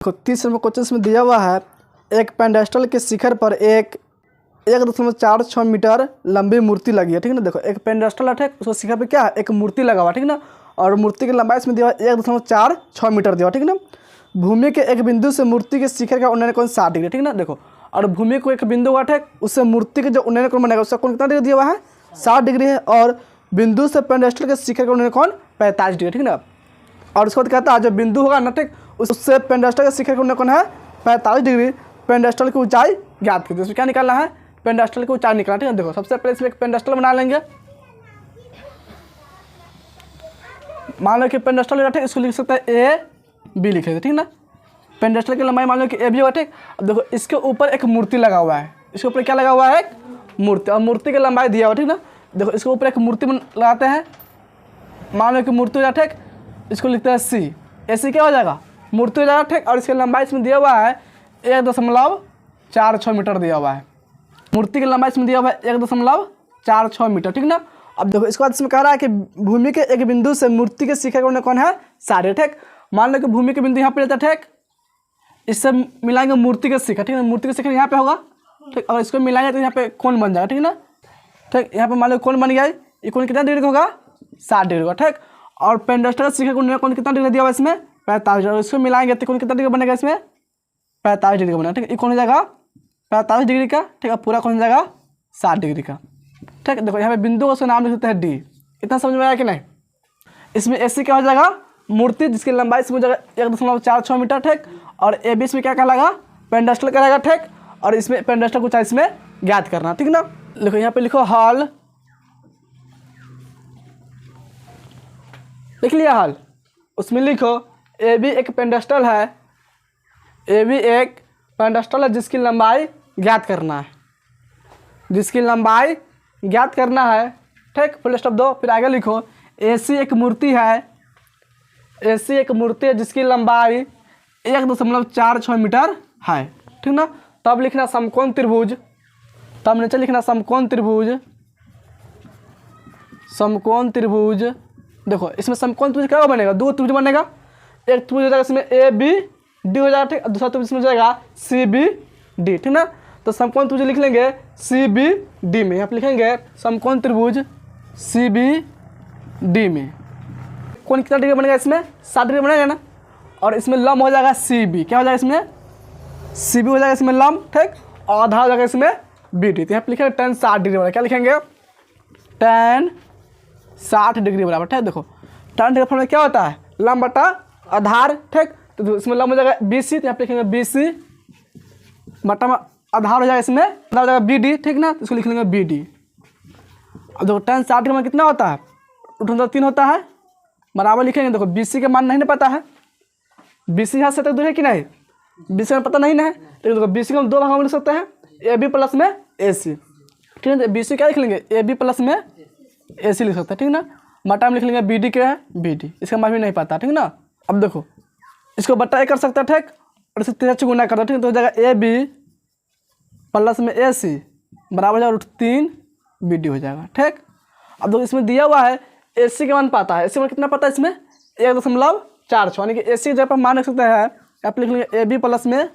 देखो 30 number question में दिया हुआ है एक पेंडेस्टल के शिखर पर एक 1.46 मीटर लंबी मूर्ति लगी है। ठीक है ना। देखो एक पेंडेस्टल है, ठीक, उसको शिखर पे क्या है, एक मूर्ति लगा हुआ, ठीक ना। और मूर्ति की लंबाई इसमें दिया हुआ 1.46 मीटर दिया हुआ, ठीक ना। भूमि के एक बिंदु से मूर्ति के शिखर का उन्नयन कोण 60 डिग्री, ठीक ना। देखो और भूमि को एक बिंदु हुआ, ठीक, उससे मूर्ति के जो उन्नयन कोण बनेगा उसका कोण कितना डिग्री दिया हुआ है, 60 डिग्री है। और बिंदु से पेंडेस्टल के शिखर का उन्नयन कोण 45 डिग्री, ठीक ना। और उसके बाद कहता है जो बिंदु होगा ना, ठीक, उससे पेंडेस्टल के शिखर का उन्नयन कोण है 45 डिग्री। पेंडेस्टल की ऊंचाई ज्ञात कीजिए। इसमें क्या निकालना है, पेंडेस्टल की ऊंचाई निकालना, ठीक है। देखो सबसे पहले इसमें एक पेंडेस्टल बना लेंगे। मान लो कि पेंडेस्टल है, ठीक, इसको लिख सकते हैं ए बी लिखे थे, ठीक ना। पेंडेस्टल की लंबाई मान लो कि ए बी होगा, ठीक। अब देखो इसके ऊपर एक मूर्ति लगा हुआ है, इसके ऊपर क्या लगा हुआ है, एक मूर्ति, और मूर्ति की लंबाई दिया हुआ, ठीक ना। देखो इसके ऊपर एक मूर्ति लगाते हैं, मान लो कि मूर्ति हो जाए, ठीक, इसको लिखते हैं सी। ए सी क्या हो जाएगा, मूर्ति हो जाएगा, ठीक। और इसकी लंबाई इसमें दिया हुआ है 1.46 मीटर दिया हुआ है। मूर्ति की लंबाई इसमें दिया हुआ है 1.46 मीटर, ठीक ना। अब देखो इसके बाद इसमें कह रहा है कि भूमि के एक बिंदु से मूर्ति के शिखर का कौन है 60, ठीक। मान लो कि भूमि के बिंदु यहाँ पे रहता है, ठीक, इससे मिलाएंगे मूर्ति के शिखर, ठीक है। मूर्ति के शिखर यहाँ पे होगा, ठीक, और इसको मिलाएंगे तो यहाँ पे कोण बन जाएगा, ठीक ना। ठीक, यहाँ पे मान लो कोण बन गया, ये कोण कितना डिग्री का होगा, 60 डिग्री का, ठीक। और पेंडेस्टल का शिखर कोण कितना डिग्री दिया हुआ है इसमें 45 डिग्री। इसको मिलाएंगे तो कोण कितना डिग्री बनेगा इसमें 45 डिग्री का बनेगा, ठीक। ये कौन हो जाएगा 45 डिग्री का, ठीक है। पूरा कौन हो जाएगा 60 डिग्री का, ठीक। देखो यहाँ पे बिंदु का उसका नाम लिख देते हैं डी। इतना समझ में आया कि नहीं। इसमें ए सी क्या हो जाएगा, मूर्ति जिसकी लंबाई इसमें हो जाएगा 1.46 मीटर, ठीक। और ए बी इसमें क्या कहलाएगा, पेंडेस्टल कहलाएगा, ठीक। और इसमें पेंडेस्टल को ऊंचाई इसमें ज्ञात करना, ठीक ना। लिखो यहाँ पे लिखो हॉल, लिख लिया हॉल। उसमें लिखो ए बी एक पेंडेस्टल है, ए बी एक पेंडेस्टल है जिसकी लंबाई ज्ञात करना है, जिसकी लंबाई ज्ञात करना है, ठीक। फुल स्टॉप दो, फिर आगे लिखो ए सी एक मूर्ति है, ए सी एक मूर्ति है जिसकी लंबाई 1.46 मीटर है, ठीक ना। तब लिखना समकोण त्रिभुज, तब नीचे लिखना समकोण त्रिभुज, समकोण त्रिभुज। देखो इसमें समकोण त्रिभुज क्या बनेगा, दो त्रिभुज बनेगा। एक त्रिभुज हो जाएगा इसमें ए बी डी हो जाएगा, ठीक। दूसरा त्रिभुज इसमें हो जाएगा सी बी डी, ठीक ना। तो समकोण त्रिभुज लिख लेंगे सी बी डी में, यहाँ पे लिखेंगे समकोण त्रिभुज सी बी डी में कौन कितना डिग्री बनेगा इसमें 60 डिग्री बनेगा ना। और इसमें लंब हो जाएगा सी बी, क्या हो जाएगा इसमें सी बी हो जाएगा इसमें लंब, ठीक। और आधा हो जाएगा इसमें बी डी। तो यहाँ पे लिखेंगे tan 60 डिग्री बराबर, क्या लिखेंगे tan 60 डिग्री बराबर, ठीक। देखो tan डिग्री फॉर्मूला क्या होता है, लंब बटा आधार, ठीक। तो इसमें लंब हो जाएगा बी सी, तो यहाँ पे लिखेंगे बी सी बटा में आधार हो जाएगा, इसमें आधार हो जाएगा बी डी, ठीक ना। तो इसको लिख लेंगे बी डी। अब देखो tan 60 डिग्री में कितना होता है, 3 होता है, बराबर लिखेंगे। देखो बी सी का मान नहीं पता है, बी सी यहाँ से तक दूर है कि नहीं, बी सी का पता नहीं है, तो देखो बी सी को हम दो भागों में लिख सकते हैं, ए बी प्लस में ए सी, ठीक है। बी सी क्या लिख लेंगे ए बी प्लस में ए सी लिख सकते हैं, ठीक ना। बटा में लिख लेंगे बी डी क्या है बी डी, इसका मान भी नहीं पता, ठीक ना। अब देखो इसको बटा ए कर सकता है, ठीक, और इसे 3 से गुना करता है, ठीक। तो हो जाएगा ए बी प्लस में ए सी बराबर हो जाएगा √3 बी डी हो जाएगा, ठीक। अब देखो इसमें दिया हुआ है ए सी का मान पता है, ए सी मान कितना पता है इसमें 1.46, यानी कि ए सी की जगह पर मान रख सकते हैं, आप लिख लेंगे ए बी प्लस में,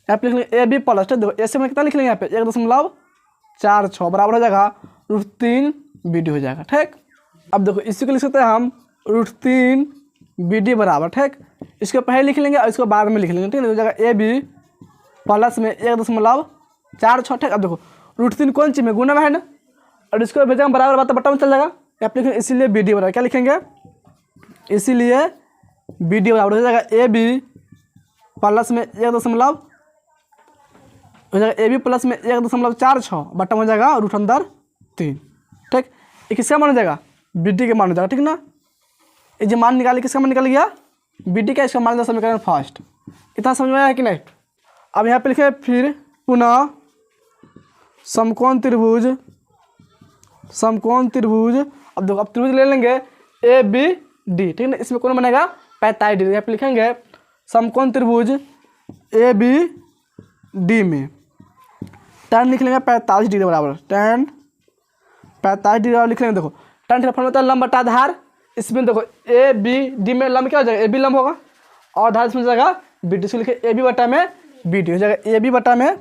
आप लिख लेंगे ए बी प्लस, ठीक। देखो ए सी में कितना लिख लेंगे यहाँ पे 1.46 बराबर हो जाएगा √3 बी डी हो जाएगा, ठीक। अब देखो इसी को लिख सकते हैं हम √3 बी डी बराबर, ठीक। इसको पहले लिख लेंगे और इसको बाद में लिख लेंगे, ठीक है। हो जाएगा ए बी प्लस में 1.46, ठीक। अब देखो √3 कौन चीज में गुना में है ना, और इसको भेजेंगे बराबर बात बटा में चल जाएगा, आप लिखेंगे इसीलिए बी डी बराबर क्या लिखेंगे, इसीलिए बी डी बराबर हो जाएगा ए बी प्लस में 1 हो जाएगा ए बी प्लस में 1.46 बटा हो जाएगा √3, ठीक। ये किसका मान हो जाएगा बी डी का मान हो जाएगा, ठीक ना। ये जो मान निकाले किसका मान निकल गया बी डी का, इसका मान समीकरण फर्स्ट। इतना समझ में आया कि नहीं। अब यहाँ पे लिखे फिर पुनः समकोण त्रिभुज, समकोण त्रिभुज। अब देखो अब त्रिभुज ले लेंगे ए बी डी, ठीक है ना। इसमें कौन बनेगा 45 डिग्री, यहाँ पे लिखेंगे समकोण त्रिभुज ए बी डी में tan लिख लेंगे 45 डिग्री बराबर, tan 45 डिग्री बराबर लिख लेंगे। देखो tan का फॉर्मूला होता है लंब बटा आधार, इसमें देखो ए बी डी में लंब क्या हो जाएगा ए बी लंब होगा, और आधार इसमें जाएगा बी डी। इसको लिखे ए बी बटा में बी डी हो जाएगा, ए बी बटा में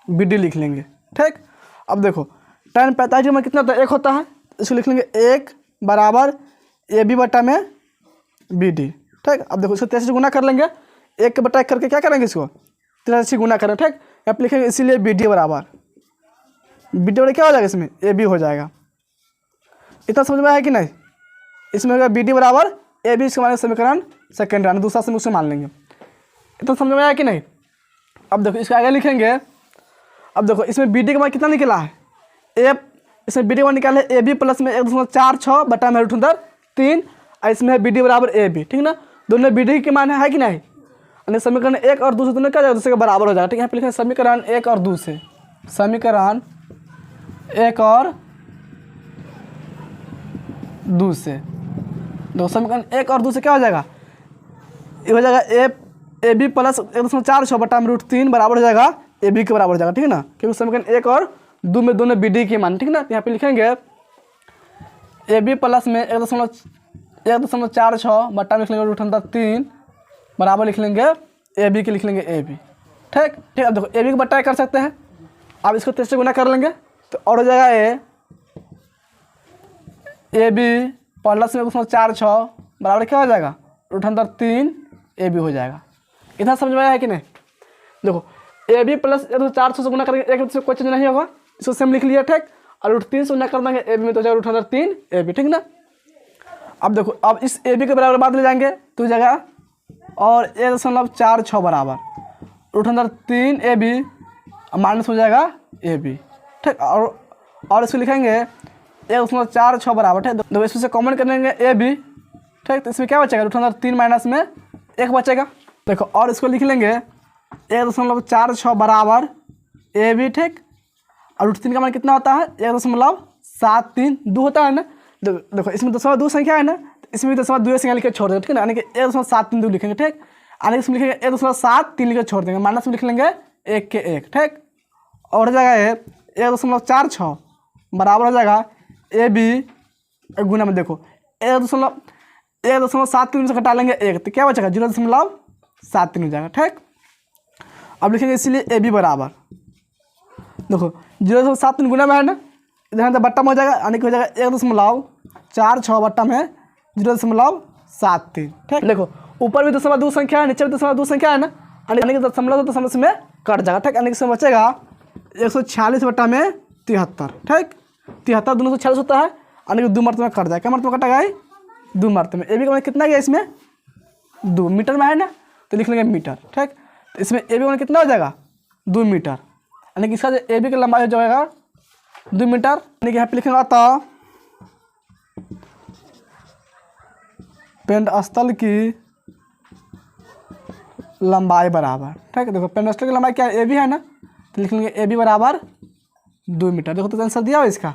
बी डी लिख लेंगे। ठीक, अब देखो tan 45 में कितना होता है, 1 होता है। इसको लिख लेंगे 1 बराबर ए बी बटा में बी डी। ठीक, अब देखो इसको 83 से गुना कर लेंगे, 1 के बटा 1 करके क्या करेंगे, इसको 83 से गुना करेंगे। ठीक, यहाँ पे लिखेंगे इसीलिए बी डी बराबर क्या हो जाएगा, इसमें ए बी हो जाएगा। इतना समझ में आया कि नहीं। इसमें होगा बी डी बराबर ए बी, इसके माने समीकरण सेकेंड आना, दूसरा समीकरण उसे मान लेंगे। इतना समझ में आया कि नहीं। अब देखो इसके आगे लिखेंगे, अब देखो इसमें बी डी का मान कितना निकला है, इसमें बी डी का मान निकाले ए बी प्लस में 1.46 बटा में √3, और इसमें है बी डी बराबर ए बी। ठीक ना, दोनों बी डी के मान है कि नहीं, यानी समीकरण 1 और 2 से दोनों क्या जाएगा, दूसरे के बराबर हो जाएगा। ठीक है, यहाँ पे लिखेंगे समीकरण 1 और 2 से, समीकरण 1 और 2 से, दो समीकरण 1 और 2 से क्या हो जाएगा, ये हो जाएगा ए बी प्लस 1.46 बटा में √3 बराबर हो जाएगा ए बी के बराबर हो जाएगा। ठीक है ना, क्योंकि समीकरण 1 और 2 में दोनों बी डी के मान। ठीक है ना, यहाँ पे लिखेंगे ए बी प्लस में 1.46 बटा में लिख लेंगे √3 बराबर लिख लेंगे ए बी के, लिख लेंगे ए बी। ठीक ठीक, अब देखो ए बी के बटा कर सकते हैं, अब इसको 3 से गुना कर लेंगे तो और हो जाएगा ए बी प्लस में 1.46 बराबर क्या हो जाएगा √3 ए बी हो जाएगा। इतना समझ में आया है कि नहीं। देखो ए बी प्लस 400 से गुना करेंगे, एक से कोई चेंज नहीं होगा, इसको सेम लिख लिया। ठीक, और √3 से गुना कर देंगे ए बी में तो हो जाएगा √3 ए बी। ठीक ना, अब देखो अब इस ए बी के बराबर बाद ले जाएंगे तो जगह और 1.46 बराबर √3 ए बी माइनस हो जाएगा ए बी। ठीक, और इसको लिखेंगे 1.46 बराबर। ठीक, देखो इसमें से कॉमन करेंगे ए बी। ठीक, तो इसमें क्या बचेगा √3 माइनस में 1 बचेगा। देखो और इसको लिख लेंगे 1.46 बराबर ए बी। ठीक, और √3 का मान कितना होता है 1.73 2 होता है ना। देखो इसमें 2 संख्या है ना, तो इसमें भी 2 संख्या लिख के छोड़ देंगे। ठीक है ना, यानी कि 1.73 लिखेंगे। ठीक, यानी इसमें लिखेंगे 1.73 लिख के छोड़ देंगे, माइनस में लिख लेंगे 1 के 1। ठीक, और हो जाएगा 1.46 बराबर हो जाएगा ए बी गुना में देखो 1.73 से घटा लेंगे 1 तो क्या बचेगा 0.73 हो जाएगा। ठीक, अब लिखेंगे इसीलिए ए बी बराबर देखो 0.73 गुना में है ना, इधर तो बट्टा में हो जाएगा, यानी कि हो जाएगा 1.46 बट्टा में 0.73। ठीक, देखो ऊपर भी 2 संख्या है, नीचे भी 2 संख्या है ना, यानी कि दशमलव से में कट जाएगा। ठीक, यानी कि इसमें बचेगा 146 बट्टा में 73। ठीक, 73 दोनों से 46 होता है, यानी कि 2 मरतबे में कट जाएगा। क्या मरतबे कटा गया 2 मरतबे में। ए बी का मान कितना गया इसमें 2 मीटर में है ना, तो लिख लेंगे मीटर। ठीक, तो इसमें ए बी का मान कितना हो जाएगा 2 मीटर, यानी कि इसका जो ए बी का लंबाई हो जाएगा 2 मीटर, यानी कि यहाँ पे लिखेंगे तो पेंट स्थल की लंबाई बराबर। ठीक है, देखो पेंट स्थल की लंबाई क्या है ए बी है ना, तो लिख लेंगे ए बी बराबर 2 मीटर। देखो तो आंसर दिया हुआ इसका,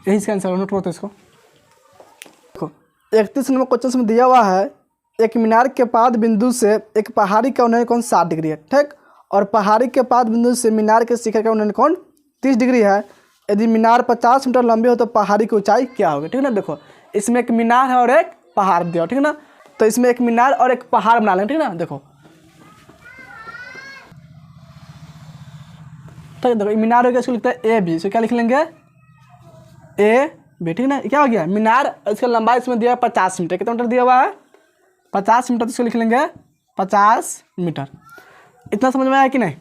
यही इसका आंसर नोट करो तो इसको। देखो 31 नंबर क्वेश्चन में दिया हुआ है, एक मीनार के पाद बिंदु से एक पहाड़ी का उन्नयन कोण 60 डिग्री है। ठीक, और पहाड़ी के पाद बिंदु से मीनार के शिखर का उन्नयन कोण 30 डिग्री है। यदि मीनार 50 मीटर लंबी हो तो पहाड़ी की ऊंचाई क्या होगी। ठीक है ना, देखो इसमें एक मीनार है और एक पहाड़ दिया। ठीक है ना, तो इसमें एक मीनार और एक पहाड़ बना लेंगे। ठीक है ना, देखो ठीक है, देखो मीनार हो गया, इसको लिखते हैं ए बी, इसको क्या लिख लेंगे ए बी। ठीक है ना, क्या हो गया मीनार, इसका लंबाई इसमें दिया है 50 मीटर, कितना मीटर दिया हुआ है 50 मीटर, तो इसको लिख लेंगे 50 मीटर। इतना समझ में आया कि नहीं।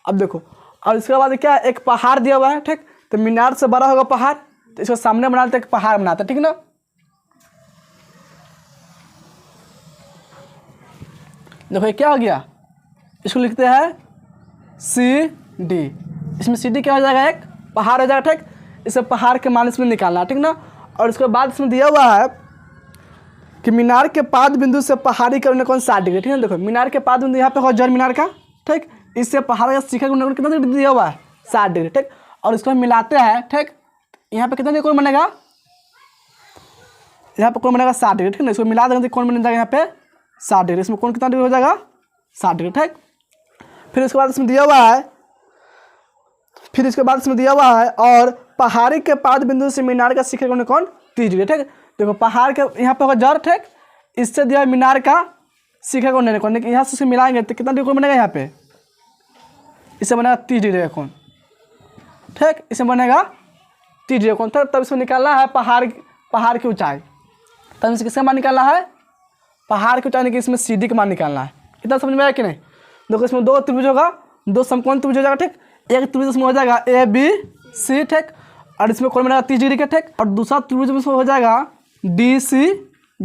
अब देखो और इसके बाद क्या एक पहाड़ दिया हुआ है। ठीक, तो मीनार से बड़ा होगा पहाड़, तो इसको सामने बनाते एक पहाड़ बनाते। ठीक है ना, देखो ये क्या हो गया, इसको लिखते हैं सी डी। इसमें सी डी क्या हो जाएगा एक पहाड़ हो जाएगा। ठीक, इसे पहाड़ के मान इसमें निकालना। ठीक ना, और उसके बाद इसमें दिया हुआ है कि मीनार के पाद बिंदु से पहाड़ी का उन्नयन कोण 60 डिग्री। ठीक है, देखो मीनार के पाद बिंदु यहाँ पे हो जड़ मीनार का। ठीक, इससे पहाड़ का शिखर का उन्नयन कितना डिग्री दिया हुआ है 60 डिग्री। ठीक, और इसको हम मिलाते हैं। ठीक, यहाँ पे कितना डिग्री कोण बनेगा, यहाँ पे कोण बनेगा 60 डिग्री। ठीक है ना, इसको मिला देंगे तो कोण बन जाएगा यहाँ पे 60 डिग्री। इसमें कोण कितना डिग्री हो जाएगा 60 डिग्री। ठीक, फिर इसके बाद इसमें दिया हुआ है और पहाड़ी के पाद बिंदु से मीनार का शिखर का उन्नयन कोण 30 डिग्री। ठीक, देखो पहाड़ के यहाँ पे होगा जड़। ठीक, इससे दिया मीनार का शिखर कोण है, कोण यहाँ से मिलाएंगे तो कितना डिग्री कोण बनेगा, यहाँ पे इससे बनेगा 30 डिग्री का कोण, ठीक। इससे बनेगा 30 डिग्री कोण। तब इसमें निकालना है पहाड़ की ऊंचाई। तब इसमें किसका मान निकालना है, पहाड़ की ऊंचाई, इसमें CD का मान निकालना है। इतना समझ में आया कि नहीं। देखो इसमें 2 त्रिभुज होगा, 2 समकोण त्रिभुज हो जाएगा, ठीक। एक त्रिभुज इसमें हो जाएगा ABC, ठीक, और इसमें कोण बनेगा 30 डिग्री का, ठीक। और दूसरा त्रिभुज में हो जाएगा DCB,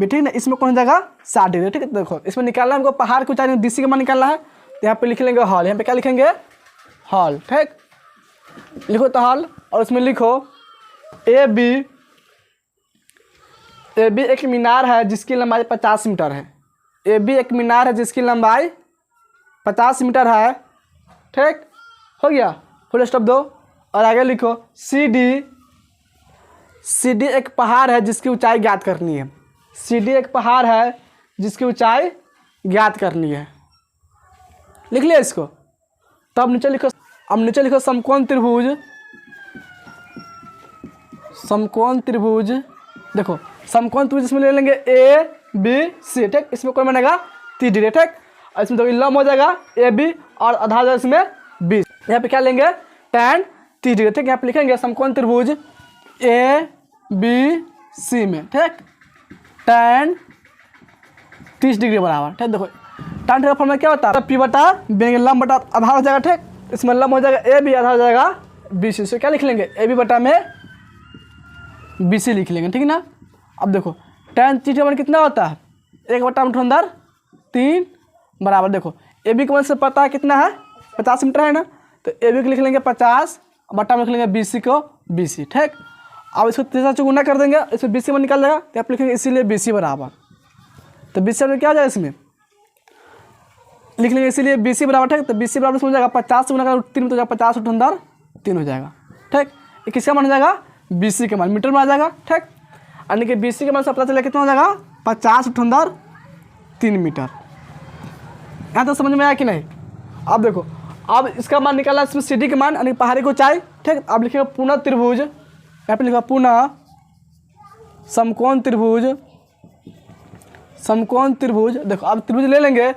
ठीक ना, इसमें कोण हो जाएगा 60 डिग्री, ठीक है। देखो इसमें निकालना है हमको पहाड़ की ऊंचाई, DC का मान निकालना है। तो यहाँ पे लिख लेंगे हॉल, यहाँ पे क्या लिखेंगे, हॉल, ठीक। लिखो तो हॉल, और इसमें लिखो AB एक मीनार है जिसकी लंबाई 50 मीटर है। AB एक मीनार है जिसकी लंबाई 50 मीटर है, ठीक, हो गया, फुल स्टॉप दो। और आगे लिखो CD एक पहाड़ है जिसकी ऊंचाई ज्ञात करनी है। CD एक पहाड़ है जिसकी ऊंचाई ज्ञात करनी है, लिख लिया इसको। तब नीचे लिखो, अब नीचे लिखो समकोण त्रिभुज। देखो समकोण त्रिभुज इसमें ले लेंगे ABC, ठीक। इसमें कोण बनेगा 30 डिग्री, ठीक। और इसमें देखो लंब हो जाएगा AB और आधा हो जाएगा इसमें 20। यहाँ पे क्या लेंगे, tan 30 डिग्री, ठीक। यहाँ पे लिखेंगे समकोण त्रिभुज ABC में, ठीक, tan 30 डिग्री बराबर, ठीक। देखो tan का फॉर्मूला क्या होता है, P/B, लंब बटा आधा हो जाएगा, ठीक। इसमें लंब हो जाएगा AB, आधा हो जाएगा BC। से क्या लिख लेंगे, AB बटा में BC लिख लेंगे, ठीक ना। अब देखो tan 30 का मान कितना होता है, 1/3 बराबर, देखो AB का मान से पता है कितना है, 50 मीटर है ना। तो AB को लिख लेंगे 50 बटा में लिख लेंगे BC को BC, ठीक। अब इसको 3 से गुना कर देंगे, इसमें BC में निकल जाएगा, तो आप लिखेंगे इसीलिए BC बराबर। तो BC में क्या हो जाएगा, इसमें लिख लेंगे इसीलिए BC बराबर, ठीक। तो BC बराबर हो जाएगा 50 से गुना कर 3 तो 50 × 3 हो जाएगा, ठीक। ये किसका मान हो जाएगा, BC के मान, मीटर में आ जाएगा, ठीक। यानी कि BC के मान से पता चला कितना हो जाएगा, 50 × 3 मीटर। यहाँ तो समझ में आया कि नहीं। अब देखो, अब इसका मान निकाला, इसमें CD के मान यानी पहाड़ी की ऊंचाई, ठीक। अब लिखेगा पुनः त्रिभुज, यहाँ पे लिखा पुनः समकोण त्रिभुज। देखो अब त्रिभुज ले लेंगे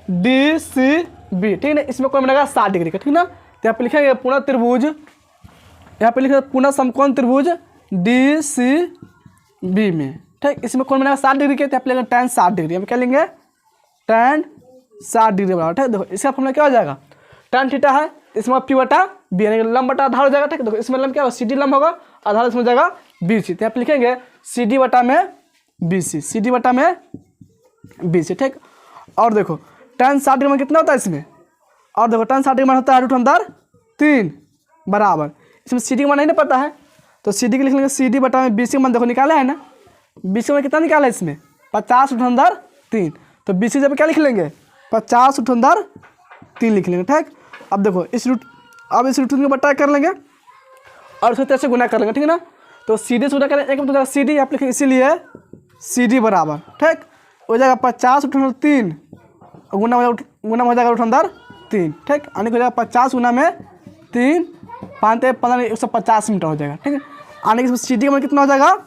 DCB, ठीक है ना। इसमें कोण बनेगा 60 डिग्री का, ठीक ना। तो यहाँ पे लिखेंगे पुनः त्रिभुज, यहाँ पे लिखेंगे पुनः समकोण त्रिभुज DCB में, ठीक। इसमें कोण बनेगा 60 डिग्री के, तो यहाँ पे लेंगे tan 60 डिग्री। यहाँ पे क्या लेंगे, tan 60 डिग्री बराबर, ठीक। देखो इसका फॉर्मूला क्या हो जाएगा, tan थीटा है, इसमें P/B यानी लंब बटा आधार हो जाएगा, ठीक। देखो इसमें लंब क्या होगा, CD लंब होगा, आधार इसमें हो जाएगा BC। तो यहाँ पे लिखेंगे CD बटा में BC, ठीक। और देखो tan 60 डिग्री मान कितना होता है इसमें, और देखो tan 60 डिग्री मान होता है √3 बराबर। इसमें CD का मान नहीं ना पता है, तो CD के लिख लेंगे CD बटा में BC का मान, देखो निकाला है ना, BC में कितना निकाला है, इसमें 50 √3। तो BC जब क्या लिख लेंगे, 50 √3 लिख लेंगे, ठीक। अब देखो इस √3 को बटा कर लेंगे और उसको 3 से गुना कर लेंगे, ठीक है ना। तो CD से गुना करें, एक तो CD आप लिखेंगे, इसीलिए CD बराबर, ठीक, हो जाएगा 50 √3 गुना हो जाएगा √3, ठीक। यानी हो जाएगा 50 गुना में 3 5 15 150 मीटर हो जाएगा, ठीक है। आने के CD का मान कितना हो जाएगा,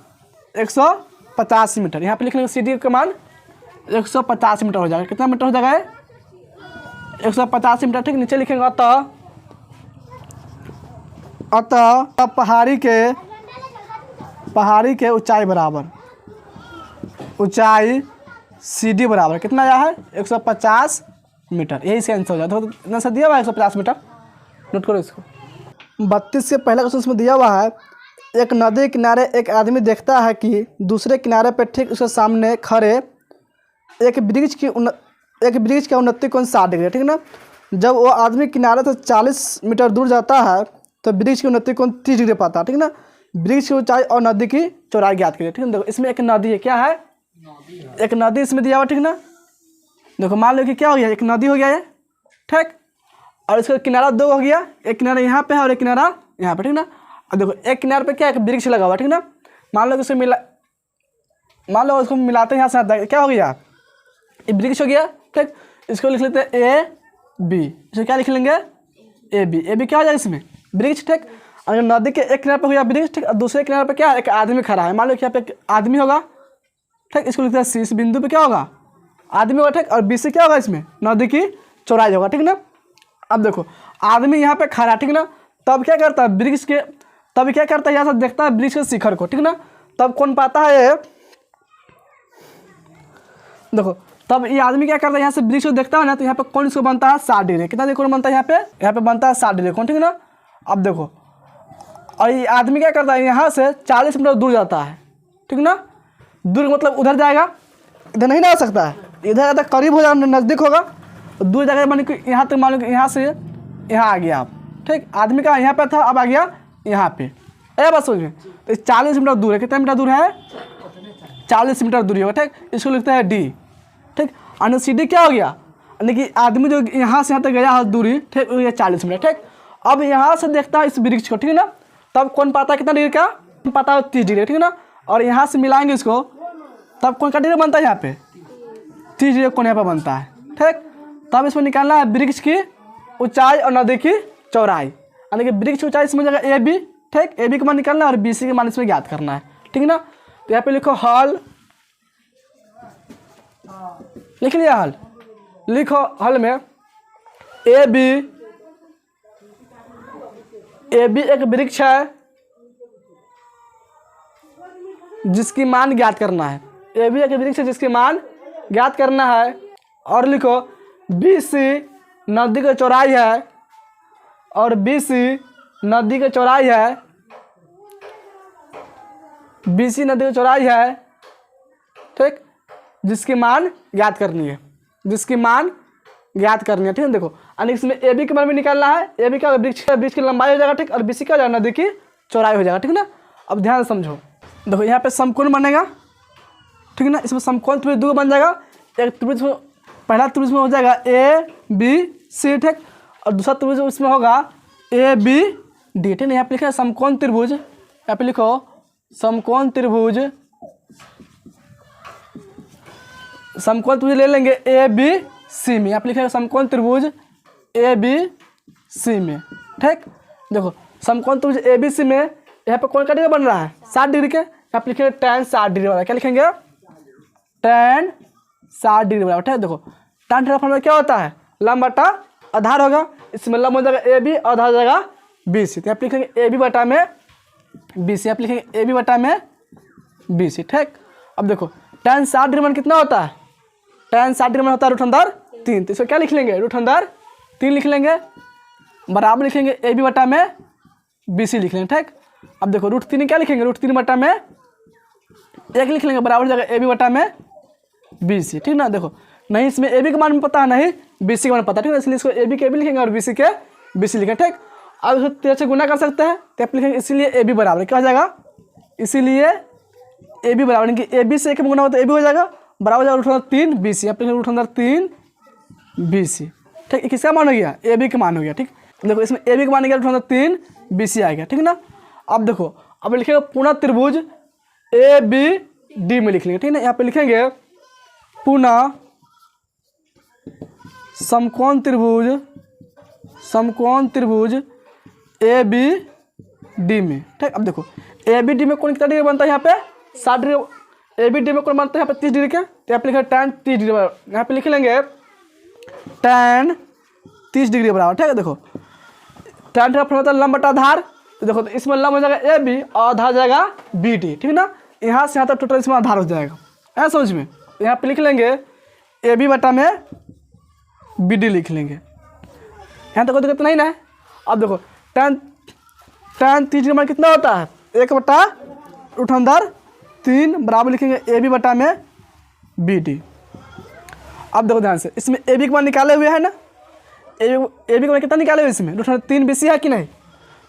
150 मीटर। यहाँ पे लिख लेंगे CD का मान 150 मीटर हो जाएगा। कितना मीटर हो जाएगा, 150 मीटर, ठीक। नीचे लिखेंगे अतः पहाड़ी के ऊंचाई बराबर, ऊंचाई CD बराबर कितना आया है, 150 मीटर। यही से आंसर हो जाता है। तो इतना सा दिया हुआ है 150 मीटर, नोट करो इसको। 32 के पहला क्वेश्चन इसमें दिया हुआ है, एक नदी के किनारे एक आदमी देखता है कि दूसरे किनारे पर ठीक उसके सामने खड़े एक वृक्ष की उन्नति कोण 60 डिग्री, ठीक है ना। जब वो आदमी किनारे से 40 मीटर दूर जाता है तो वृक्ष की उन्नति कोण 30 डिग्री पाता है, ठीक है ना। वृक्ष की ऊंचाई और नदी की चौड़ाई ज्ञात कीजिए, ठीक है। देखो इसमें एक नदी है, क्या है, एक नदी इसमें दिया हुआ, ठीक ना। देखो मान लो कि क्या हो गया, एक नदी हो गया है, ठीक। और इसका किनारा 2 हो गया, एक किनारा यहाँ पे है और एक किनारा यहाँ पे, ठीक ना। और देखो एक किनारे पे क्या, एक वृक्ष लगा हुआ, ठीक ना। मान लो कि उसको मिलाते हैं, यहाँ से क्या हो गया, ये वृक्ष हो गया, ठीक। इसको लिख लेते हैं AB, इसको क्या लिख लेंगे, AB क्या हो जाएगा इसमें, वृक्ष, ठीक। और नदी के एक किनारे पर हो गया वृक्ष, ठीक। और दूसरे किनारे पर क्या है, एक आदमी खड़ा है। मान लो कि यहाँ पे एक आदमी होगा, ठीक, इसको लिखते हैं सी। इस बिंदु पे क्या होगा, आदमी होगा, ठीक, और बी सी क्या होगा, इसमें नदी की चौड़ाई होगा, ठीक ना। अब देखो आदमी यहाँ पे खड़ा, ठीक ना, तब क्या करता है वृक्ष के, तब क्या करता है यहाँ से देखता है वृक्ष के शिखर को, ठीक ना। तब कौन पाता है, देखो तब ये आदमी क्या करता है यहाँ से वृक्ष को देखता है ना, तो यहाँ पे कौन इसको बनता है 60 डिग्री। कितना डिग्री बनता है यहाँ पे बनता है 60 डिग्री कौन, ठीक ना। अब देखो और ये आदमी क्या करता है यहाँ से 40 मीटर दूर जाता है, ठीक ना। दूर मतलब उधर जाएगा, इधर नहीं ना आ सकता है, इधर ज़्यादा करीब हो जाएगा, नज़दीक होगा, दूर जाकर मान लो यहाँ तक, मान लो यहाँ से यहाँ आ गया आप, ठीक। आदमी का यहाँ पे था, अब आ गया यहाँ पे, अरे बस समझ में। तो 40 मीटर दूर है, कितना मीटर दूर है, 40 मीटर दूरी होगा, ठीक। इसको लिखते हैं डी, ठीक। और सी डी क्या हो गया, यानी कि आदमी जो यहाँ से यहाँ तक गया है दूरी, ठीक, ये 40 मीटर, ठीक। अब यहाँ से देखता है इस वृक्ष को, ठीक है ना, तब कौन पाता है कितना डिग्री का, पाता है 30 डिग्री, ठीक है ना। और यहाँ से मिलाएंगे इसको, तब कौन का डिग्री बनता है यहाँ पे 30 डिग्री कौन यहाँ पर बनता है, ठीक। तब इसमें निकालना है वृक्ष की ऊंचाई और नदी की चौड़ाई, यानी कि वृक्ष की ऊंचाई इसमें जगह ए बी, ठीक, ए बी का मान निकालना है और बी सी के मान इसमें ज्ञात करना है, ठीक ना। तो यहाँ पे लिखो हल, लिख लिया हल, लिखो हल में ए बी एक वृक्ष है जिसकी मान ज्ञात करना है, ए बी एक वृक्ष है जिसकी मान ज्ञात करना है। और लिखो बी सी नदी की चौड़ाई है, और बी सी नदी की चौड़ाई है, बी सी नदी की चौड़ाई है, ठीक, जिसकी मान ज्ञात करनी है, जिसकी मान ज्ञात करनी है, ठीक है। देखो यानी इसमें ए बी के मान भी निकालना है, ए बी का वृक्ष की लंबाई हो जाएगा, ठीक, और बी सी का हो जाएगा नदी की चौड़ाई हो जाएगा, ठीक ना। अब ध्यान से समझो, देखो यहाँ पे समकोण बनेगा, ठीक है ना। इसमें समकोण त्रिभुज दो बन जाएगा, एक त्रिभुज में पहला त्रिभुज में हो जाएगा ए बी सी, ठीक, और दूसरा त्रिभुज इसमें होगा ए बी डी, ठीक है। यहाँ पे लिखा है समकोण त्रिभुज, यहाँ पे लिखो समकोण त्रिभुज, समकोण त्रिभुज ले लेंगे ए बी सी में, यहाँ पे लिखा है समकोण त्रिभुज ए बी सी में, ठीक। देखो समकोण त्रिभुज ए बी सी में यहाँ पे कौन का डिग्री बन रहा है 60 डिग्री के, यहाँ पे लिखेंगे tan 60 डिग्री वाला, क्या लिखेंगे tan 60 डिग्री वाला, ठीक है। देखो tan थीटा फॉर्मूला क्या होता है, लंब बटा आधार होगा, इसमें लंब हो जाएगा ए बी, आधार हो जाएगा बी सी, तो यहाँ पे लिखेंगे ए बी बटा में बी सी, यहाँ पे लिखेंगे ए बी बटा में बी सी, ठीक। अब देखो tan 60 डिग्री मान कितना होता है, tan 60 डिग्री मान होता है √3, तो इसको क्या लिख लेंगे √3 लिख लेंगे, बराबर लिखेंगे ए बी बटा में बी सी लिख लेंगे, ठीक। अब देखो √3 क्या लिखेंगे, √3 बटा में 1 लिख लेंगे, बराबर जगह ए बी बटा में बी सी, ठीक ना। देखो नहीं इसमें ए बी का मान पता है, नहीं बी सी का मान पता है, ठीक है, इसलिए इसको ए बी के बी लिखेंगे और बी सी के बी सी लिखेंगे, ठीक। अब इसको 13 से गुना कर सकते हैं, तो आप लिखेंगे इसीलिए ए बी बराबर क्या हो जाएगा, इसीलिए ए बी बराबर कि ए बी से 1 में गुना हो तो ए बी हो जाएगा, बराबर हो जाएगा √3 बी सी, आप लिखेंगे √3 बी सी, ठीक। किसका मान हो गया, ए बी का मान हो गया, ठीक। देखो इसमें ए बी का मान गया √3 बी सी आ गया, ठीक ना। अब देखो अब लिखेंगे पुनः त्रिभुज ए बी डी में लिख लेंगे, ठीक है। यहाँ पे लिखेंगे पुनः समकोण त्रिभुज ए बी डी में, ठीक। अब देखो ए बी डी में कौन कितना डिग्री बनता है, यहाँ पे 60 डिग्री, ए बी डी में कौन बनता है यहाँ पे 30 डिग्री के, तो यहाँ पे लिखेंगे tan 30 डिग्री, यहाँ पे लिख लेंगे tan 30 डिग्री बराबर, ठीक है। देखो tan थीटा होता है लंब बटा आधार, तो देखो तो इसमें लंब हो जाएगा ए बी और आधार जाएगा बी डी, ठीक ना। यहाँ से यहाँ तक टोटल इसमें आधार हो जाएगा, है समझ में। यहाँ पे लिख लेंगे ए बी बटा में बी डी लिख लेंगे, यहाँ तक कोई दिक्कत नहीं ना है। अब देखो tan 30 डिग्री मान कितना होता है 1 बटा √3 बराबर लिखेंगे ए बी बटा में बी डी। अब देखो ध्यान से इसमें ए बी का मान निकाले हुए है ना, ए बी का मान कितना निकाले हुए इसमें √3 बी सी है कि नहीं,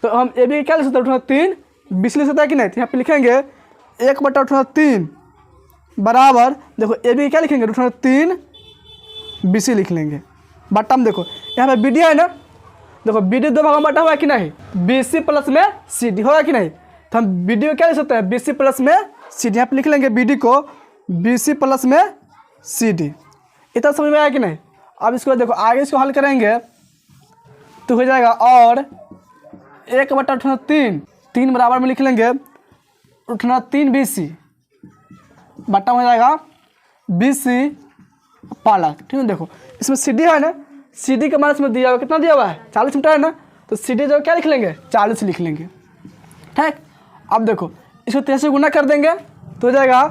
तो हम ए बी क्या लिख सकते हैं √3 बी सी लिख सकते हैं कि नहीं, तो यहाँ पे लिखेंगे 1 बटा √3 बराबर देखो ए बी क्या लिखेंगे √3 बी सी लिख लेंगे, बटा में देखो यहाँ पे बी डी है ना, देखो बी डी 2 भागों में बटा हुआ है कि नहीं, बी सी प्लस में सी डी होगा कि नहीं, तो हम बी डी को क्या लिख सकते हैं बी सी प्लस में सी डी, यहाँ पे लिख लेंगे बी डी को बी सी प्लस में सी डी। इतना समझ में आया कि नहीं। अब इसको देखो आगे इसको हल करेंगे तो हो जाएगा, और 1 बटा √3 बराबर में लिख लेंगे √3 बी सी बटा हो जाएगा BC पालक, ठीक है। देखो इसमें CD है ना, CD का मान इसमें दिया हुआ कितना दिया हुआ है 40 मीटर है ना, तो CD जो क्या लिख लेंगे 40 लिख लेंगे, ठीक। अब देखो इसको 13 से गुना कर देंगे तो हो जाएगा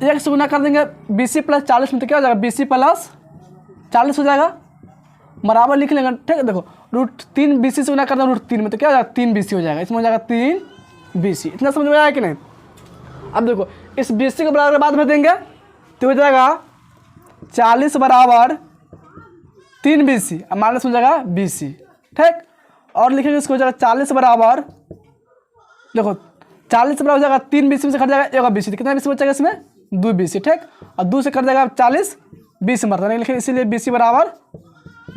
1 से गुना कर देंगे BC प्लस 40 में तो क्या हो जाएगा BC प्लस 40 हो जाएगा, बराबर लिख लेंगे, ठीक है। देखो √3 BC से गुना कर देंगे √3 में तो क्या हो जाएगा 3 BC हो जाएगा, इसमें हो जाएगा 3 BC। इतना समझ में आया कि नहीं। अब देखो इस BC को बराबर बाद में देंगे तो हो जाएगा 40 बराबर 3 BC, अब माइनस हो जाएगा BC, ठीक। और लिखेंगे इसको हो जाएगा 40 बराबर, देखो 40 बराबर हो जाएगा 3 BC में से कट जाएगा 1 BC, तो कितना BC बचेगा इसमें 2 BC, ठीक। और 2 से कट जाएगा 40 20 मरता है, लिखेंगे इसीलिए BC बराबर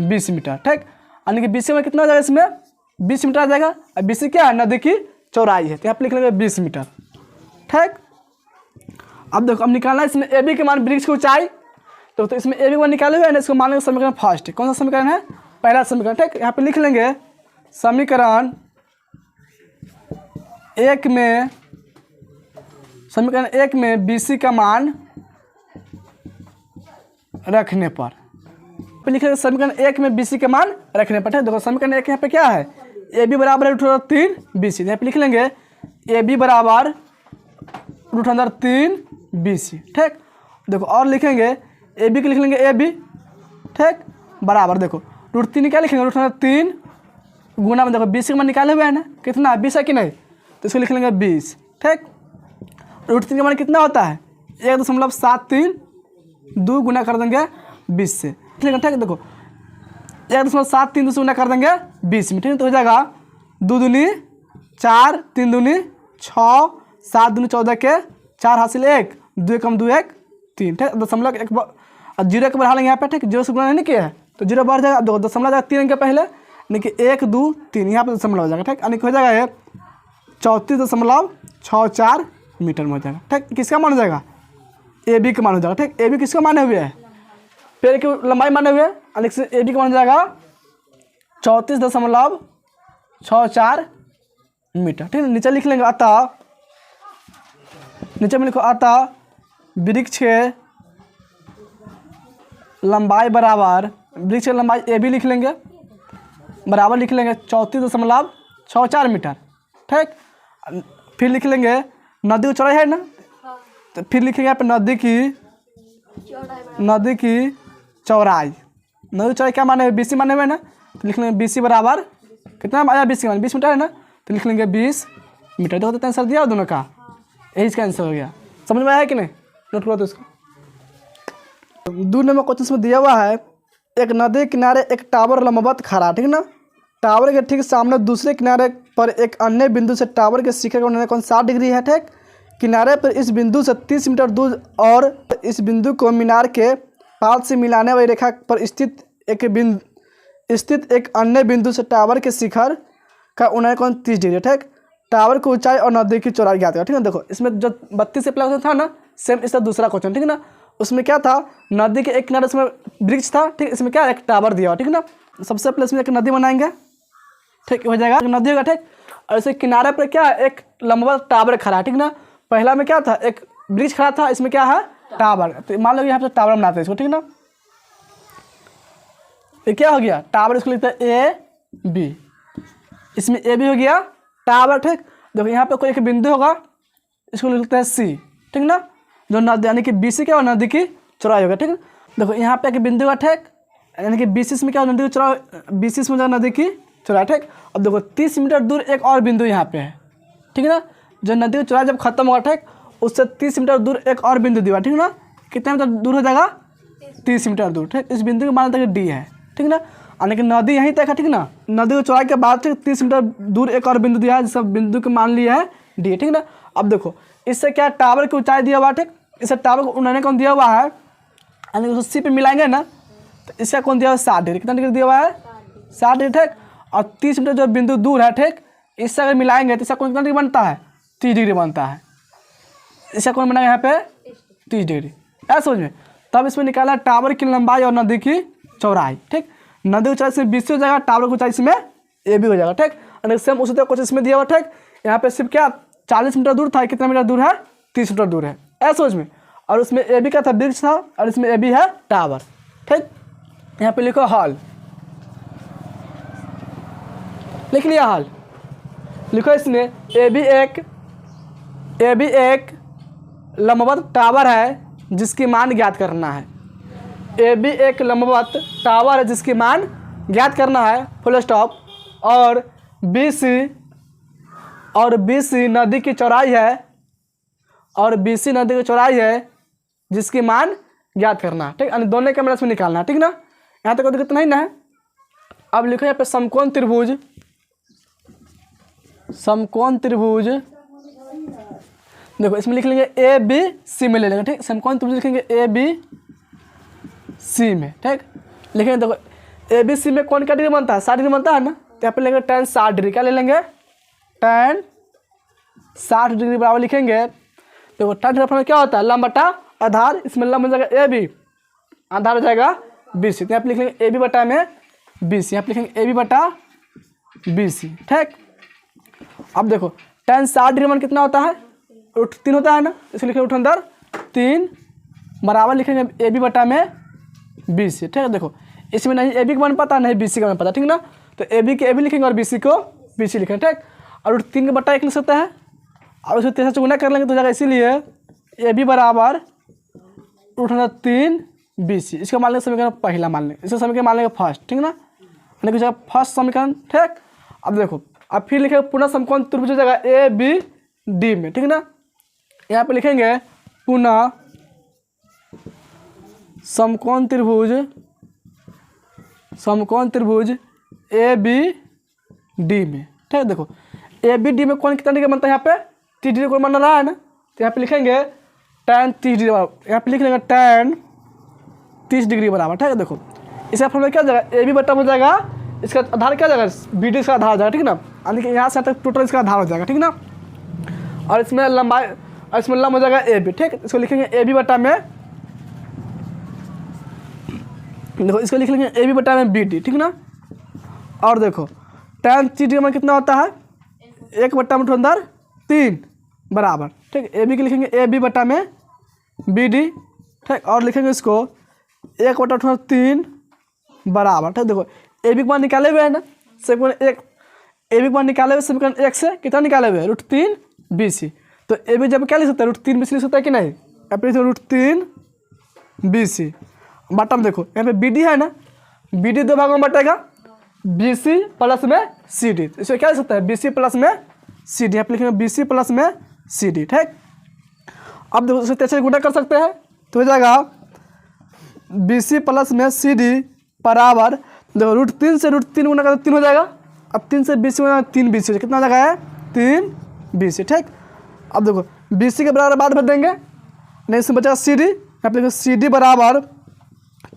20 मीटर, ठीक। यानी कि BC में कितना हो जाएगा इसमें 20 मीटर आ जाएगा। अब BC क्या है नदी की चौड़ाई है, तो यहाँ पर लिख लेंगे 20 मीटर, ठीक। अब देखो अब निकालना है इसमें AB के मान वृक्ष की ऊंचाई, तो इसमें AB मान निकाले हुए हैं ना, इसको मान लेंगे समीकरण फर्स्ट। कौन सा समीकरण है पहला समीकरण, ठीक। यहाँ पे लिख लेंगे समीकरण 1 में BC का मान रखने पर, लिख लेंगे समीकरण 1 में BC के मान रखने पर, ठीक। देखो समीकरण 1 यहाँ पे क्या है AB बराबर √3 BC, यहाँ पे लिख लेंगे AB बराबर √3 BC, ठीक। देखो और लिखेंगे AB के लिख लेंगे AB, ठीक, बराबर देखो √3 क्या लिखेंगे √3 गुना में, देखो 20 का मान निकाले हुए है ना, कितना 20 है कि नहीं, तो इसको लिख लेंगे 20, ठीक। √3 का मान कितना होता है 1.73, 2 गुना कर देंगे 20 से, ठीक है, ठीक। देखो 1.73 से गुना कर देंगे 20 में, ठीक, तो हो जाएगा 2 दूनी 4, 3 दूनी 6, 7 दूनी 14 के 4 हासिल 1, 2 कम 2 1 3, ठीक। दशमलव 1 जीरो के बढ़ा लेंगे यहाँ पे, ठीक, 0 से गुना नहीं किया है तो 0 बढ़ जाएगा, देखो दशमलव जाएगा 3 के पहले, यानी कि 1 2 3 यहाँ पे दशमलव हो जाएगा, ठीक। यानी कि हो जाएगा ये 34.64 मीटर में हो जाएगा, ठीक। किसका मान हो जाएगा AB का मान हो जाएगा, ठीक। AB किसका माने हुए है पेड़ की लंबाई माने हुए, यानी कि AB का मान हो जाएगा 34.64 मीटर, ठीक है। नीचे लिख लेंगे अतः, नीचे में लिखो अतः वृक्ष के लंबाई बराबर, वृक्ष की लंबाई AB लिख लेंगे बराबर लिख लेंगे 34.64 मीटर, ठीक। फिर लिख लेंगे नदी की चौड़ाई है ना, तो फिर लिखेंगे यहाँ पे नदी की चौड़ाई, नदी चौड़ाई क्या माने हुए BC माने हुए ना, तो लिख लेंगे BC बराबर कितना आया 20 मान 20 मीटर है ना, तो लिख लेंगे 20 मीटर। देखो तो आंसर दिया दोनों का, यही इसका आंसर हो गया। समझ में आया कि नहीं, नोट करो तो इसको। 2 नंबर क्वेश्चन में दिया हुआ है एक नदी किनारे एक टावर लंबवत खड़ा, ठीक ना, टावर के ठीक सामने दूसरे किनारे पर एक अन्य बिंदु से टावर के शिखर का कोण 60 डिग्री है, ठीक। किनारे पर इस बिंदु से 30 मीटर दूर और इस बिंदु को मीनार के पाल से मिलाने वाली रेखा पर स्थित एक अन्य बिंदु से टावर के शिखर का कोण 30 डिग्री, ठीक। टावर की ऊंचाई और नदी की चौड़ाई ज्ञात करें, ठीक है। देखो इसमें जो 32 से प्लस था ना, सेम इसका दूसरा क्वेश्चन, ठीक है ना, उसमें क्या था नदी के एक किनारे उसमें वृक्ष था, ठीक। इसमें क्या एक टावर दिया हुआ, ठीक है ना। सबसे पहले इसमें एक नदी बनाएंगे, ठीक हो जाएगा, नदी होगा, ठीक। और इसे किनारे पर क्या है एक लंबा टावर खड़ा है, ठीक ना। पहला में क्या था एक वृक्ष खड़ा था, इसमें क्या है टावर, तो मान लो यहाँ पे टावर बनाते हैं इसको, ठीक ना। ये क्या हो गया टावर, इसको लिखते हैं AB, इसमें AB हो गया टावर, ठीक। देखो यहाँ पे कोई एक बिंदु होगा, इसको लिखते हैं C, ठीक ना, जो नदी यानी कि BC क्या होगा नदी की चौड़ाई होगा, ठीक है। देखो यहाँ पे एक बिंदु होगा, ठीक, यानी कि BC में क्या होगा नदी की चौड़ाई, BC में नदी की चौड़ाई, ठीक। अब देखो 30 मीटर दूर एक और बिंदु यहाँ पे है, ठीक है ना, जो नदी की चौड़ाई जब खत्म होगा, ठीक, उससे 30 मीटर दूर एक और बिंदु दिया, ठीक ना। कितने मीटर दूर हो जाएगा 30 मीटर दूर, ठीक। इस बिंदु को माना था कि D है, ठीक ना, यानी कि नदी यहीं तक है, ठीक ना। नदी की चौड़ाई के बाद ठीक 30 मीटर दूर एक और बिंदु दिया है, जिस बिंदु को मान लिया है D, ठीक ना। अब देखो इससे क्या टावर की ऊंचाई दिया हुआ, ठीक, इससे टावर को उन्होंने कौन दिया हुआ है, यानी उसको C पे मिलाएंगे ना, तो इसका कौन दिया हुआ है 60 डिग्री, कितना डिग्री दिया हुआ है 60 डिग्री, ठीक। और 30 मीटर जो बिंदु दूर है, ठीक, इससे अगर मिलाएंगे तो इसका कौन कितना डिग्री बनता है 30 डिग्री बनता है, इसका कौन बना यहाँ पे 30 डिग्री, ऐसा समझ में। तब इसमें निकाला टावर की लंबाई और नदी की चौड़ाई, ठीक। नदी की ऊंचाई से BC हो जाएगा, टावर की ऊंचाई इसमें AB हो जाएगा, ठीक। और सेम उसी तरह कुछ इसमें दिया हुआ, ठीक। यहाँ पे सिर्फ क्या 40 मीटर दूर था, कितना मीटर दूर है 30 मीटर दूर है, ऐसा समझ में। और उसमें ए बी क्या था, ब्रिज था, और इसमें ए बी है टावर। ठीक, यहाँ पे लिखो हॉल, लिख लिया हॉल। लिखो इसमें ए बी एक लंबवत टावर है जिसकी मान ज्ञात करना है। ए बी एक लंबवत टावर है जिसकी मान ज्ञात करना है, फुल स्टॉप। और बी सी नदी की चौड़ाई है, और बी सी नदी की चौड़ाई है जिसकी मान ज्ञात करना है। ठीक, यानी दोनों का मतलब निकालना है। ठीक ना, यहाँ तक कोई दिक्कत नहीं ना है। अब लिखो यहाँ पे समकोण त्रिभुज, समकोण त्रिभुज। देखो इसमें लिख लेंगे ए बी सी में ले लेंगे। ठीक, समकोण त्रिभुज लिखेंगे ए बी सी में। ठीक, लिखेंगे देखो ए बी सी में कौन का डिग्री बनता है, 60 डिग्री बनता है ना, तो यहाँ पे लेंगे tan 60 डिग्री। क्या ले लेंगे, tan 60 डिग्री बराबर लिखेंगे। देखो tan डिग्री क्या होता है, लंब बटा आधार। इसमें लंब हो जाएगा ए बी, आधार हो जाएगा बी सी। तो यहाँ पे लिख लेंगे ए बी बटा में बी सी, यहाँ पे लिखेंगे ए बी बटा बी सी। ठीक, अब देखो tan 60 डिग्री मान कितना होता है, √3 होता है ना, इसलिए लिखेंगे √अंदर 3 बराबर लिखेंगे ए बी बटा में बी सी। ठीक है, देखो इसमें नहीं ए बी का मान पता, नहीं बी सी का मान पता। ठीक ना, तो ए बी के ए बी लिखेंगे और बी सी को बी सी लिखेंगे। ठीक, और √3 का बटा 1 लिख सकता है, और उसको 3 से गुना कर लेंगे तो जाएगा, इसीलिए ए बी बराबर √3 बी सी। इसका मान लेंगे समीकरण पहला, मान लेंगे इसका समीकरण मान लेंगे फर्स्ट। ठीक ना, यानी कि जाएगा फर्स्ट समीकरण। ठीक, अब देखो अब फिर लिखेंगे पुनः समकोण त्रिभुज हो जाएगा ए बी डी में। ठीक ना, यहाँ पे लिखेंगे पुनः समकोण त्रिभुज, समकोण त्रिभुज ए बी डी में। ठीक है, देखो ए बी डी में कौन कितना डिग्री बनता है, यहाँ पे 30 डिग्री कौन बन रहा है ना, तो यहाँ पे लिखेंगे tan 30 डिग्री बराबर, यहाँ पे लिख लेंगे tan 30 डिग्री बराबर। ठीक है, देखो इसका फॉर्मूला क्या हो जाएगा, ए बी बटा हो जाएगा, इसका आधार क्या हो जाएगा, बी डी इसका आधार हो जाएगा। ठीक ना, यानी कि यहाँ से तक टोटल इसका आधार हो जाएगा। ठीक ना, और इसमें लंबाई, और इसमें लंब हो जाएगा ए बी। ठीक, इसको लिखेंगे ए बी बटा में, देखो इसको लिख लेंगे ए बी बटा में बी डी। ठीक ना, और देखो tan 30 डिग्री में कितना होता है, 1 बटा में अंदर 3 बराबर। ठीक, ए बी के लिखेंगे ए बी बटा में बी डी। ठीक, और लिखेंगे इसको 1 बटा 3 बराबर। ठीक, देखो ए बी का मान निकाले हुए है ना, समीकरण 1, ए बी का मान निकाले हुए समीकरण 1 से कितना निकाले हुए, √3 बी सी। तो ए बी जब क्या लिख सकता है, √3 बी सी लिख सकता है कि नहीं, √3 बी सी बटा में देखो यहाँ पे बी डी है ना, बी डी 2 भागों में बटेगा, बी सी प्लस में सी डी। इसमें क्या लिख सकता है, बी सी प्लस में सी डी, यहाँ पे लिखेंगे बी सी प्लस में सी डी। ठीक, अब देखो इसे से गुणा कर सकते हैं तो हो जाएगा बी सी प्लस में सी डी बराबर, देखो √3 से √3 गुना कर 3 हो जाएगा, अब 3 से बी सी गुना 3 बी सी, कितना हो जाएगा है 3 बी सी। ठीक, अब देखो बी सी के बराबर बाद भर देंगे, नहीं इसमें बचा सी डी, यहाँ पे लिखेंगे सी डी बराबर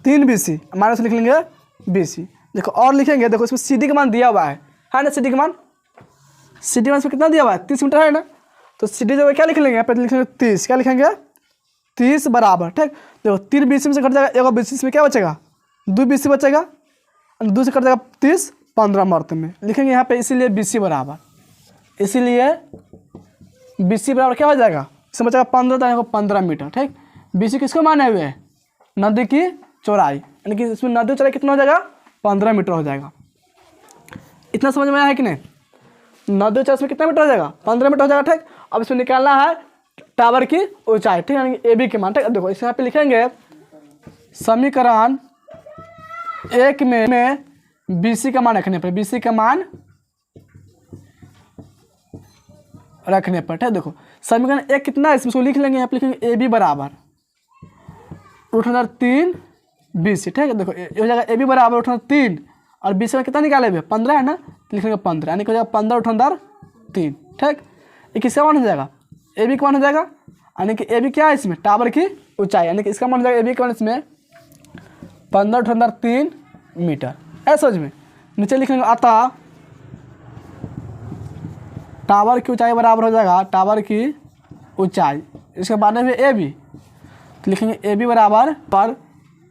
3 बी सी, माइनस लिख लेंगे बी सी। देखो और लिखेंगे, देखो इसमें सी डी का मान दिया हुआ है ना, सी डी का मान, सी डी मान इसमें कितना दिया हुआ है 30 मीटर है ना, तो सी डी जो क्या लिख लेंगे, यहाँ पे लिखेंगे 30, क्या लिखेंगे 30 बराबर। ठीक, देखो 3 बी सी में से कट जाएगा, 1 बी सी में क्या बचेगा, 2 बी सी बचेगा, 2 से कट जाएगा 30, 15 मर्त में लिखेंगे यहाँ पे, इसीलिए बी सी बराबर, इसीलिए बी सी बराबर क्या हो जाएगा, इसमें बचेगा 15, तो 15 मीटर। ठीक, बी सी किसको माने हुए हैं, नदी की चौड़ाई, यानी कि इसमें नदी चौड़ाई कितना हो जाएगा, 15 मीटर हो जाएगा। इतना समझ में आया है कि नहीं, नदी चौड़ाई में कितना मीटर हो जाएगा, 15 मीटर हो जाएगा। ठीक, अब इसमें निकालना है टावर की ऊंचाई। ठीक, यानी कि ए बी के मान। ठीक, देखो इस यहाँ पे लिखेंगे समीकरण 1 में बी सी का मान रखने पर, बी सी का मान रखने पर। ठीक, देखो समीकरण 1 कितना है, इसमें लिख लेंगे, यहाँ पे लिखेंगे ए बी बराबर √3 बी सी। ठीक है, देखो ये हो जाएगा ए बी बराबर √3, और बी सी में कितना निकाले हुए 15 है ना, लिखेंगे 15, यानी कि हो जाएगा 15√3। ठीक, ये किसका मान हो जाएगा, ए बी का मान हो जाएगा, यानी कि ए बी क्या है इसमें, टावर की ऊंचाई, यानी कि इसका मान हो जाएगा ए बी का मान इसमें 15√3 मीटर। ऐसा समझ में, नीचे लिखेंगे अतः टावर की ऊंचाई बराबर हो जाएगा, टावर की ऊंचाई, इसके बाद में ए बी, तो लिखेंगे ए बी बराबर पर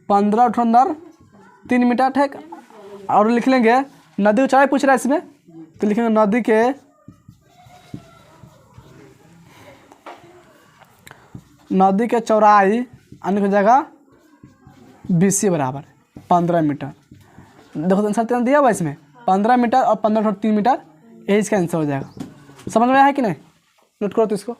15√3 मीटर। ठीक, और लिख लेंगे नदी ऊंचाई पूछ रहा है इसमें, तो लिखेंगे नदी के नदी के चौड़ाई आने की जगह BC बराबर 15 मीटर। देखो आंसर कितना दिया हुआ इसमें 15 मीटर और 15 3 मीटर, यही इसका आंसर हो जाएगा। समझ में आया है कि नहीं? नोट करो तो इसको।